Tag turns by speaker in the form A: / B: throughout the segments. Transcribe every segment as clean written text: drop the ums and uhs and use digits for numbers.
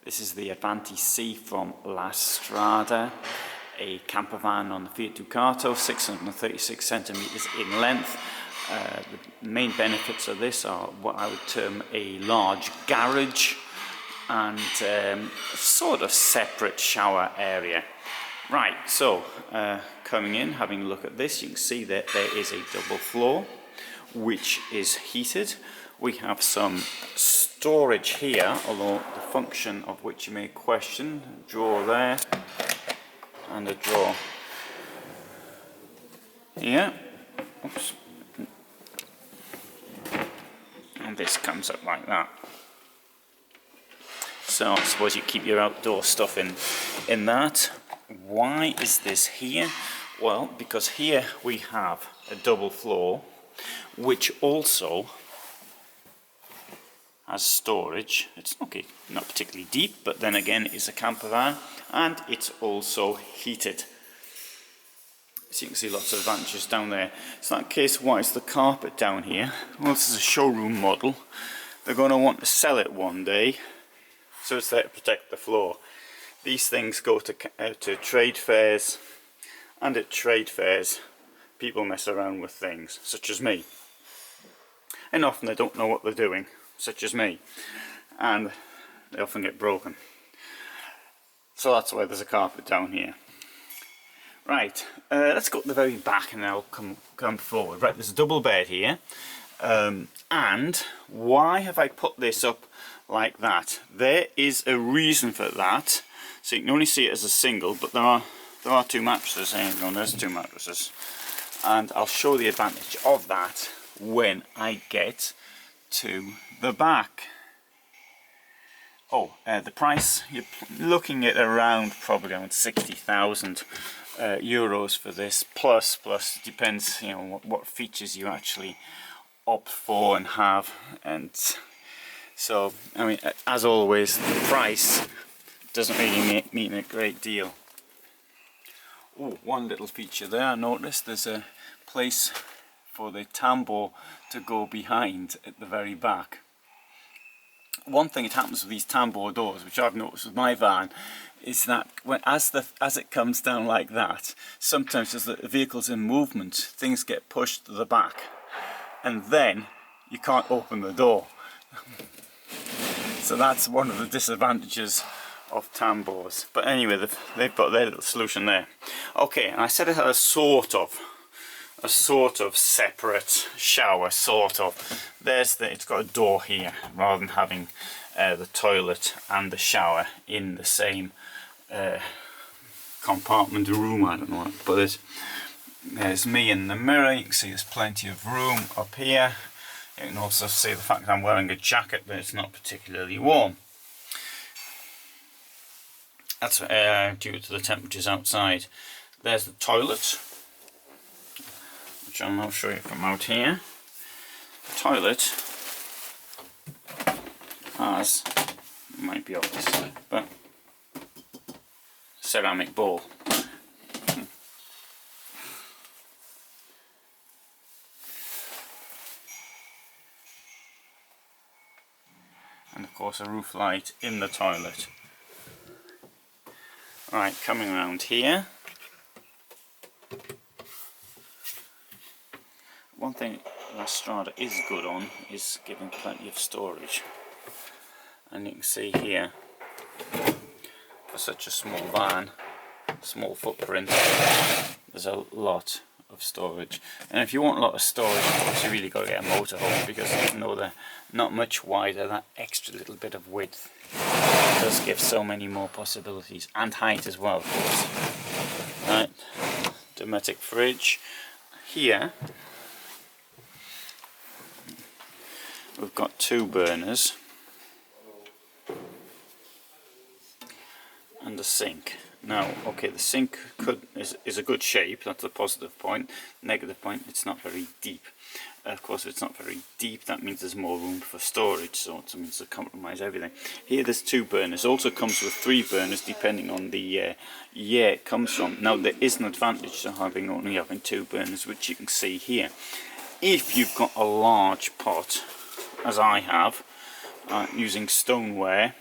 A: This is the Avanti C from La Strada, a campervan on the Fiat Ducato, 636 centimeters in length. The main benefits of this are what I would term a large garage and sort of separate shower area. Right, so coming in, having a look at this, you can see that there is a double floor which is heated. We have some storage here, although the function of which you may question. A drawer there and a drawer here. Oops. And this comes up like that. So I suppose you keep your outdoor stuff in that. Why is this here? Well, because here we have a double floor which also has storage. It's okay, not particularly deep, but then again it's a camper van and it's also heated. So you can see lots of advantages down there. So in that case, why is the carpet down here? Well, this is a showroom model. They're going to want to sell it one day, so it's there to protect the floor. These things go to trade fairs, and at trade fairs people mess around with things, such as me. And often they don't know what they're doing, such as me, and they often get broken. So that's why there's a carpet down here. Right, let's go to the very back and I'll come forward. Right, there's a double bed here, and why have I put this up like that? There is a reason for that. So you can only see it as a single, but there are two mattresses. There's two mattresses, and I'll show the advantage of that when I get to the back. Oh, the price, you're looking at probably around 60,000 euros for this, plus depends, you know, what features you actually opt for and have. And so, I mean, as always, the price doesn't really mean a great deal. Oh, one little feature there, I noticed there's a place for the tambour to go behind at the very back. One thing that happens with these tambour doors, which I've noticed with my van, is that as it comes down like that, sometimes as the vehicle's in movement, things get pushed to the back, and then you can't open the door. So that's one of the disadvantages of tambours. But anyway, they've got their little solution there. Okay, and I said it had a sort of separate shower, sort of. It's got a door here, rather than having the toilet and the shower in the same compartment room. I don't know what to put it. There's me in the mirror. You can see there's plenty of room up here. You can also see the fact that I'm wearing a jacket, but it's not particularly warm. That's due to the temperatures outside. There's the toilet, which I'll now show you from out here. The toilet has, might be obvious, but ceramic bowl. And of course a roof light in the toilet. Right, coming around here. One thing La Strada is good on is giving plenty of storage. And you can see here, for such a small van, small footprint, there's a lot of storage. And if you want a lot of storage, of course you really got to get a motorhome, because even though they're not much wider, that extra little bit of width does give so many more possibilities, and height as well, of course. Right, domestic fridge. Here we've got two burners and a sink. Now, okay, the sink is a good shape. That's the positive point. Negative point, it's not very deep. Of course, if it's not very deep, that means there's more room for storage, so it means to compromise everything. Here there's two burners. Also comes with three burners, depending on the year it comes from. Now, there is an advantage to only having two burners, which you can see here. If you've got a large pot, as I have, using stoneware,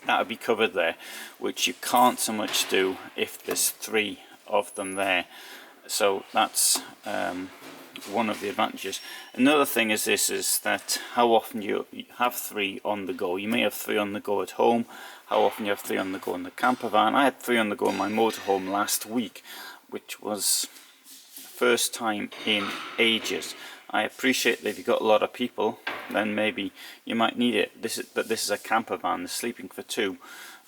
A: that would be covered there, which you can't so much do if there's 3 of them there. So that's one of the advantages. Another thing is this, is that how often you have 3 on the go. You may have 3 on the go at home. How often you have 3 on the go in the camper van. I had 3 on the go in my motorhome last week, which was the first time in ages. I appreciate that if you've got a lot of people, then maybe you might need it. But this is a camper van, sleeping for 2.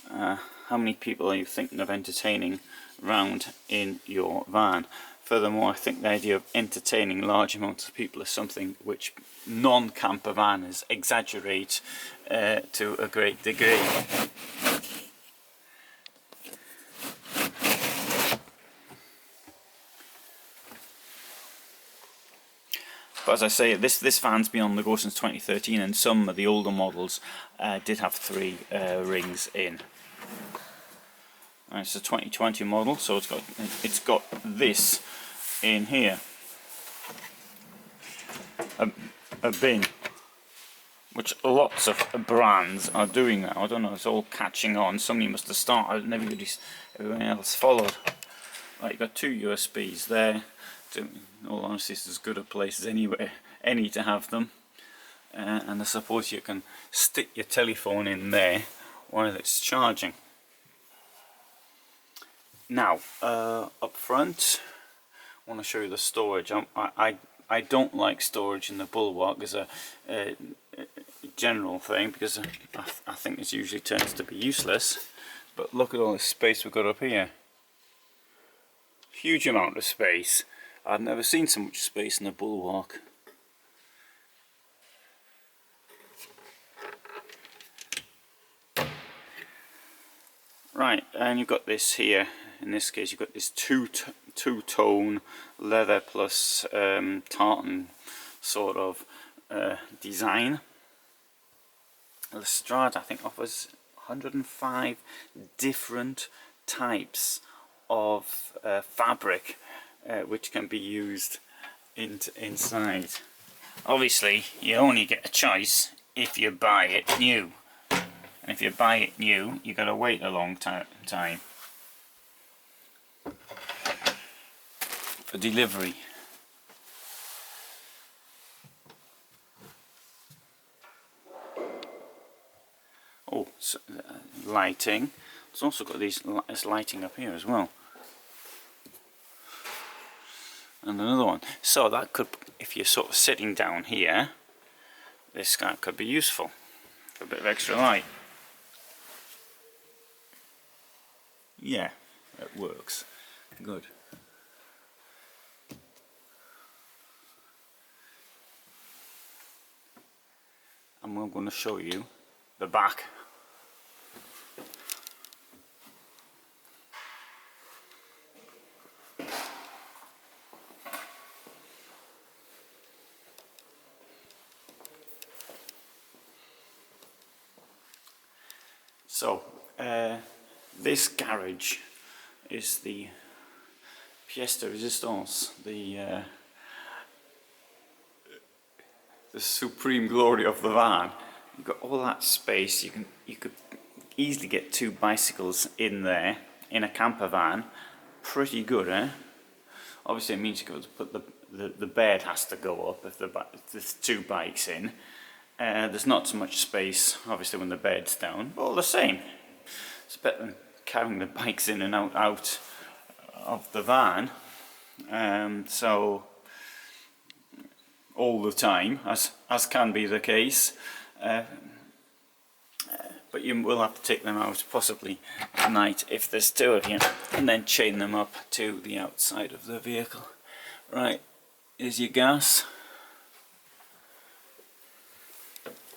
A: How many people are you thinking of entertaining round in your van? Furthermore, I think the idea of entertaining large amounts of people is something which non-camper vanners exaggerate to a great degree. But as I say, this van's been on the go since 2013, and some of the older models did have 3 rings in. And it's a 2020 model, so it's got this in here, a bin, which lots of brands are doing now. I don't know, it's all catching on. Somebody must have started and everyone else followed. Right, you've got 2 USBs there. In all honesty, it's as good a place as any to have them. And I suppose you can stick your telephone in there while it's charging. Now, up front, I want to show you the storage. I don't like storage in the Bulwark as a general thing, because I think it usually tends to be useless. But look at all this space we've got up here. Huge amount of space. I've never seen so much space in a Bulwark. Right, and you've got this here. In this case, you've got this two-tone leather plus tartan sort of design. The Strada, I think, offers 105 different types of fabric which can be used inside. Obviously, you only get a choice if you buy it new. And if you buy it new, you've got to wait a long time for delivery. Oh, so, lighting. It's also got this lighting up here as well. And another one. So that could, if you're sort of sitting down here, this guy could be useful for a bit of extra light. Yeah, it works. Good. And I'm going to show you the back. So, this garage is the pièce de résistance, the supreme glory of the van. You've got all that space. You could easily get 2 bicycles in there in a camper van. Pretty good, eh? Obviously, it means you got to put the bed has to go up if there's 2 bikes in. There's not so much space, obviously, when the bed's down, but all the same, it's better than carrying the bikes in and out of the van. So all the time, as can be the case, but you will have to take them out possibly at night if there's 2 of you, and then chain them up to the outside of the vehicle. Right, here's your gas.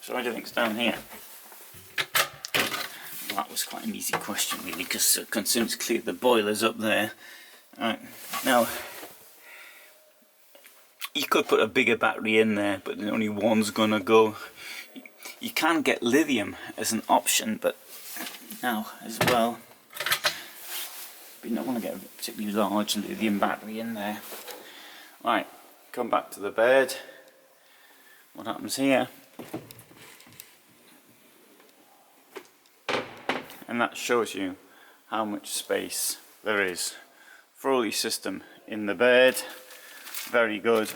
A: So what do you think's down here? Well, that was quite an easy question really, because Consum's cleared the boilers up there. Right, now you could put a bigger battery in there, but only one's gonna go. You can get lithium as an option, but now as well, but you don't want to get a particularly large lithium battery in there. Right, come back to the bed. What happens here? and that shows you how much space there is for all your system in the bed. Very good.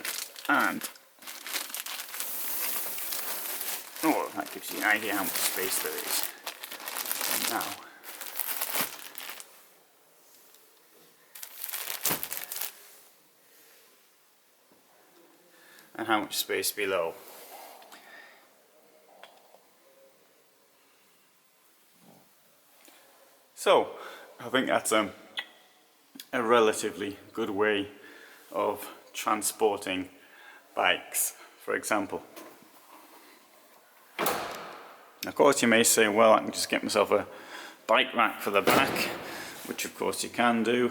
A: And oh, that gives you an idea how much space there is. And now and how much space below. So I think that's a relatively good way of transporting bikes, for example. Of course you may say, well, I can just get myself a bike rack for the back, which of course you can do.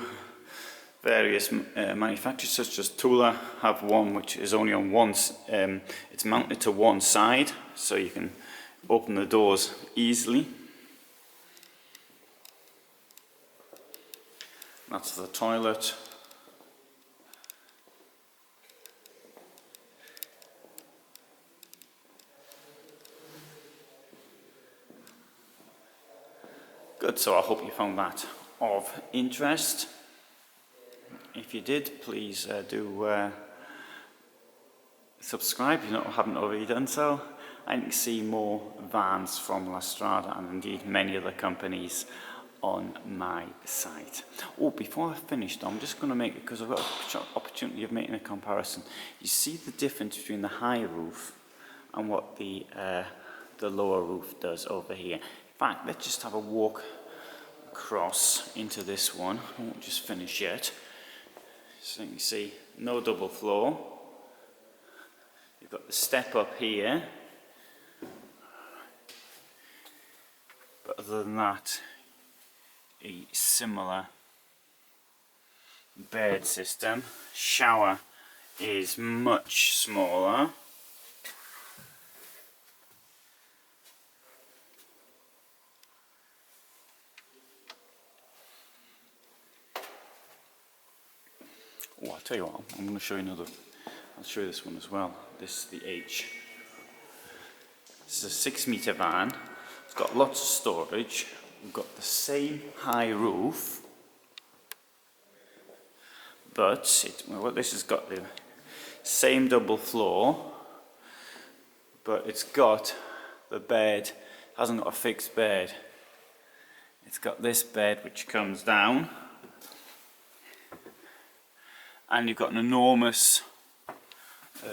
A: Various manufacturers such as Tula have one which is only on one, it's mounted to one side, so you can open the doors easily. That's the toilet. Good, so I hope you found that of interest. If you did, please do subscribe if you haven't already done so, and you can see more vans from La Strada and indeed many other companies on my site. Oh, before I finish though, I'm just going to make it, because I've got an opportunity of making a comparison. You see the difference between the high roof and what the lower roof does over here. In fact, let's just have a walk across into this one. I won't just finish yet. So you can see no double floor. You've got the step up here, but other than that, a similar bed system. Shower is much smaller. Oh, I'll tell you what, I'm going to show you another. I'll show you this one as well. This is the H. This is a 6 meter van. It's got lots of storage. We've got the same high roof, but this has got the same double floor, but it's got the bed, hasn't got a fixed bed. It's got this bed which comes down, and you've got an enormous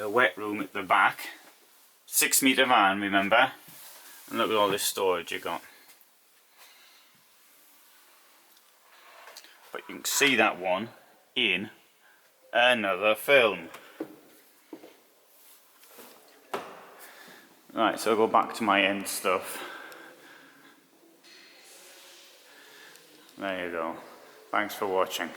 A: wet room at the back. 6 meter van, remember? And look at all this storage you got. But you can see that one in another film. Right, so I'll go back to my end stuff. There you go. Thanks for watching.